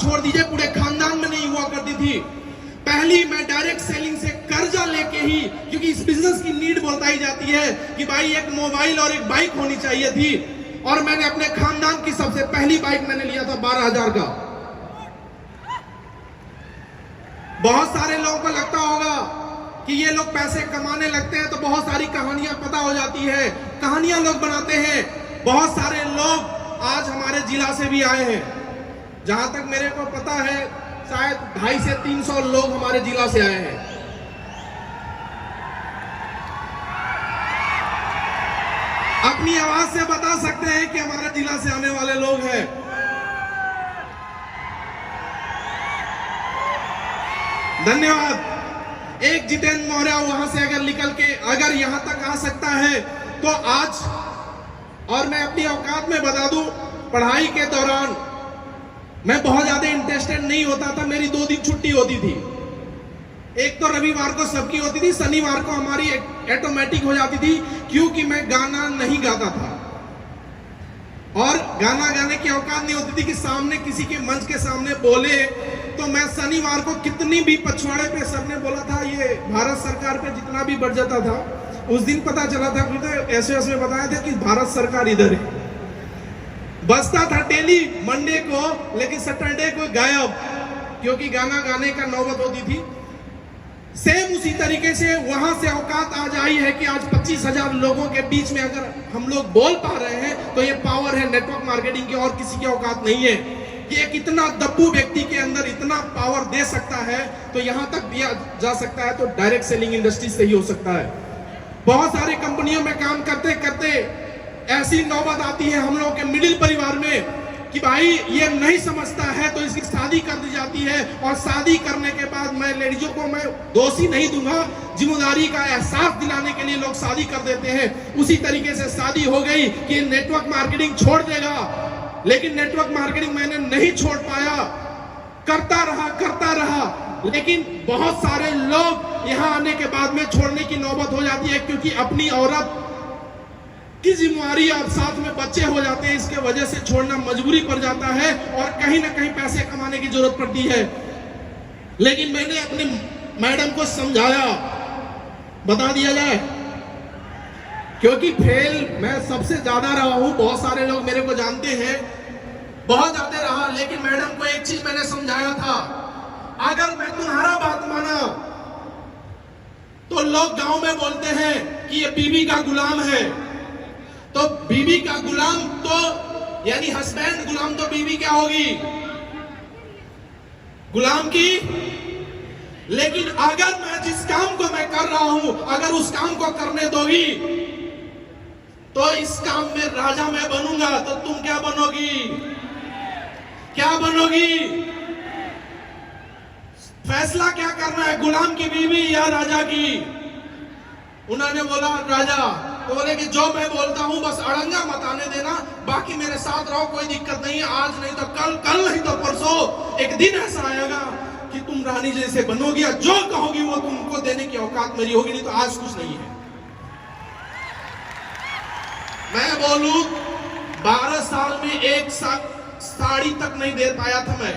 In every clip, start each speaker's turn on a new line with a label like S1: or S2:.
S1: छोड़ दीजिए, पूरे खानदान में नहीं हुआ करती थी। पहली मैं डायरेक्ट सेलिंग से कर्जा लेके ही, क्योंकि इस बिजनेस की नीड बताई जाती है कि भाई एक मोबाइल और एक बाइक होनी चाहिए थी, और मैंने अपने खानदान की सबसे पहली बाइक मैंने लिया था 12,000 का। बहुत सारे लोगों को लगता होगा कि ये लोग पैसे कमाने लगते हैं तो बहुत सारी कहानियां पता हो जाती है, कहानियां लोग बनाते हैं। बहुत सारे लोग आज हमारे जिला से भी आए हैं, जहां तक मेरे को पता है शायद 250 से 300 लोग हमारे जिला से आए हैं। अपनी आवाज से बता सकते हैं कि हमारे जिला से आने वाले लोग हैं। धन्यवाद। एक जितेंद्र मौर्य वहां से अगर निकल के अगर यहां तक आ सकता है तो आज, और मैं अपनी औकात में बता दूं, पढ़ाई के दौरान मैं बहुत ज्यादा इंटरेस्टेड नहीं होता था। मेरी 2 दिन छुट्टी होती थी, एक तो रविवार को सबकी होती थी, शनिवार को हमारी ऑटोमेटिक हो जाती थी, क्योंकि मैं गाना नहीं गाता था और गाना गाने की औकात नहीं होती थी कि सामने किसी के मंच के सामने बोले। तो मैं शनिवार को कितनी भी पछवाड़े पे सबने बोला था ये भारत सरकार पे जितना भी बढ़ जाता था, उस दिन पता चला था, ऐसे ऐसे बताया था कि भारत सरकार इधर है। बजता था डेली मंडे को, लेकिन सैटरडे को गायब, क्योंकि गाना गाने का नौबत होती थी। सेम उसी तरीके से वहां से औकात आज आई है कि आज 25,000 लोगों के बीच में अगर हम लोग बोल पा रहे हैं तो ये पावर है नेटवर्क मार्केटिंग की, और किसी की औकात नहीं है कि एक इतना दब्बू व्यक्ति के अंदर इतना पावर दे सकता है। तो यहां तक दिया जा सकता है तो डायरेक्ट सेलिंग इंडस्ट्री से ही हो सकता है। बहुत सारी कंपनियों में काम करते करते ऐसी नौबत आती है हम लोग के मिडिल परिवार में कि भाई ये नहीं समझता है तो इसकी शादी कर दी जाती है, और शादी करने के बाद मैं लेडीजों को मैं दोषी नहीं दूंगा, जिम्मेदारी का एहसास दिलाने के लिए लोग शादी कर देते हैं। उसी तरीके से शादी हो गई कि नेटवर्क मार्केटिंग छोड़ देगा, लेकिन नेटवर्क मार्केटिंग मैंने नहीं छोड़ पाया, करता रहा। लेकिन बहुत सारे लोग यहाँ आने के बाद में छोड़ने की नौबत हो जाती है, क्योंकि अपनी औरत की जिम्मेदारी और साथ में बच्चे हो जाते हैं, इसके वजह से छोड़ना मजबूरी पड़ जाता है और कहीं ना कहीं पैसे कमाने की जरूरत पड़ती है। लेकिन मैंने अपने मैडम को समझाया, बता दिया जाए, क्योंकि फेल मैं सबसे ज्यादा रहा हूं, बहुत सारे लोग मेरे को जानते हैं, बहुत ज्यादा रहा। लेकिन मैडम को एक चीज मैंने समझाया था, अगर मैं तुम्हारा बात माना तो लोग गांव में बोलते हैं कि ये बीवी का गुलाम है, तो बीवी का गुलाम तो यानी हस्बैंड गुलाम, तो बीवी क्या होगी? गुलाम की। लेकिन अगर मैं जिस काम को मैं कर रहा हूं, अगर उस काम को करने दोगी तो इस काम में राजा मैं बनूंगा, तो तुम क्या बनोगी? क्या बनोगी? फैसला क्या करना है, गुलाम की बीवी या राजा की? उन्होंने बोला राजा। तो बोले कि जो मैं बोलता हूं बस अड़ंगा मत आने देना, बाकी मेरे साथ रहो, कोई दिक्कत नहीं है, आज नहीं तो कल, कल नहीं तो परसों एक दिन ऐसा आएगा कि तुम रानी जैसे बनोगी, जो कहोगी वो तुमको देने की औकात मेरी होगी, नहीं तो आज कुछ नहीं है। मैं बोलूं 12 साल में एक साड़ी तक नहीं दे पाया था, मैं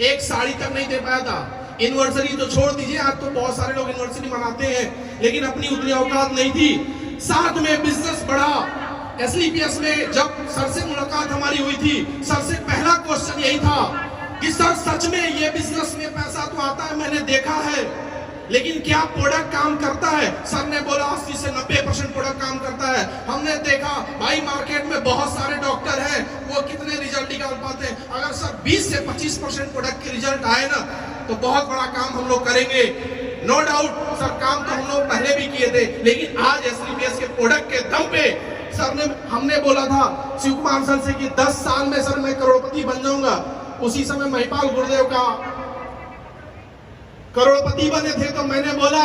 S1: एक साड़ी तक नहीं दे पाया था। एनिवर्सरी तो छोड़ दीजिए, आज तो बहुत सारे लोग एनिवर्सरी मनाते हैं, लेकिन अपनी उतनी औकात नहीं थी। साथ में बिजनेस बढ़ा। एसलीपीएस में जब सर से मुलाकात हमारी हुई थी, सर से पहला क्वेश्चन यही था कि सर सच में ये बिजनेस में पैसा तो आता है, मैंने देखा है, लेकिन क्या प्रोडक्ट काम करता है? सर ने बोला 80 से 90% प्रोडक्ट काम करता है। हमने देखा भाई मार्केट में बहुत सारे डॉक्टर हैं, वो कितने रिजल्ट निकाल पाते हैं? अगर सर 20 से 25% प्रोडक्ट के रिजल्ट आए ना तो बहुत बड़ा काम हम लोग करेंगे। नो डाउट सर, काम तो हम लोग पहले भी किए थे, लेकिन आज एसलीपीएस के प्रोडक्ट के दम पे सर ने, हमने बोला था शिव कुमार सर से कि 10 साल में सर मैं करोड़पति बन जाऊंगा। उसी समय महिपाल गुरुदेव का करोड़पति बने थे, तो मैंने बोला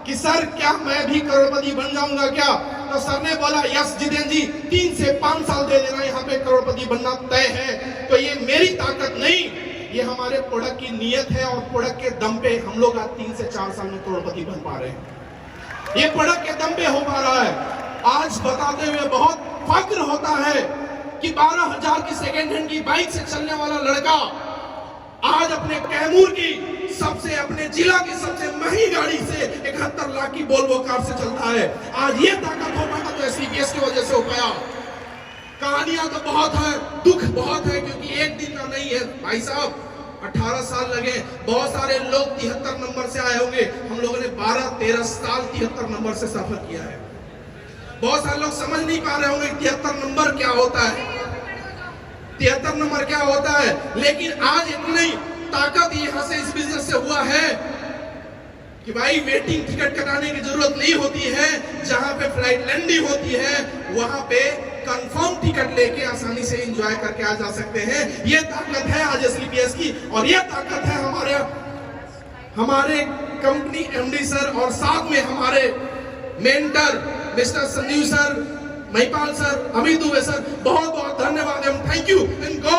S1: कि सर क्या मैं भी करोड़पति बन जाऊंगा क्या? तो सर ने बोला यस जितेंद्र जी, 3 से 5 साल दे देना, यहाँ पे करोड़पति बनना तय है। तो ये मेरी ताकत नहीं, ये हमारे प्रोडक्ट की नीयत है, और प्रोडक्ट के दम पे हम लोग आज 3 से 4 साल में करोड़पति बन पा रहे हैं। ये प्रोडक्ट के दम पे हो पा रहा है। आज बताते हुए बहुत फक्र होता है कि 12,000 की सेकेंड हैंड की बाइक से चलने वाला लड़का आज अपने कैमूर की सबसे, अपने जिला की सबसे महंगी गाड़ी से 71 लाख की वोल्वो कार से चलता है। आज ये ताकत हो पाया तो एससीपीएस की वजह से हो पाया। कहानियां तो बहुत है, दुख बहुत है, क्योंकि एक दिन का नहीं है भाई साहब, 18 साल लगे। बहुत सारे लोग 73 नंबर से आए होंगे, हम लोगों ने 12-13 साल 73 नंबर से सफर किया है। बहुत सारे लोग समझ नहीं पा रहे होंगे 73 नंबर क्या होता है, 73 नंबर क्या होता है। लेकिन आज इतनी ताकत यहां से इस बिजनेस से हुआ है कि भाई वेटिंग टिकट कटाने की जरूरत नहीं होती है। जहां पे फ्लाइट लैंडिंग होती है वहां पे कंफर्म टिकट लेके आसानी से एंजॉय करके आ जा सकते हैं। ये ताकत है आज एससीपीएस की, और ये ताकत है हमारे कंपनी एमडी सर और साथ में हमारे mentor mister Sanjeev sir, Mahipal sir, Amit Dubey sir, बहुत बहुत धन्यवाद एवं थैंक यू इनको।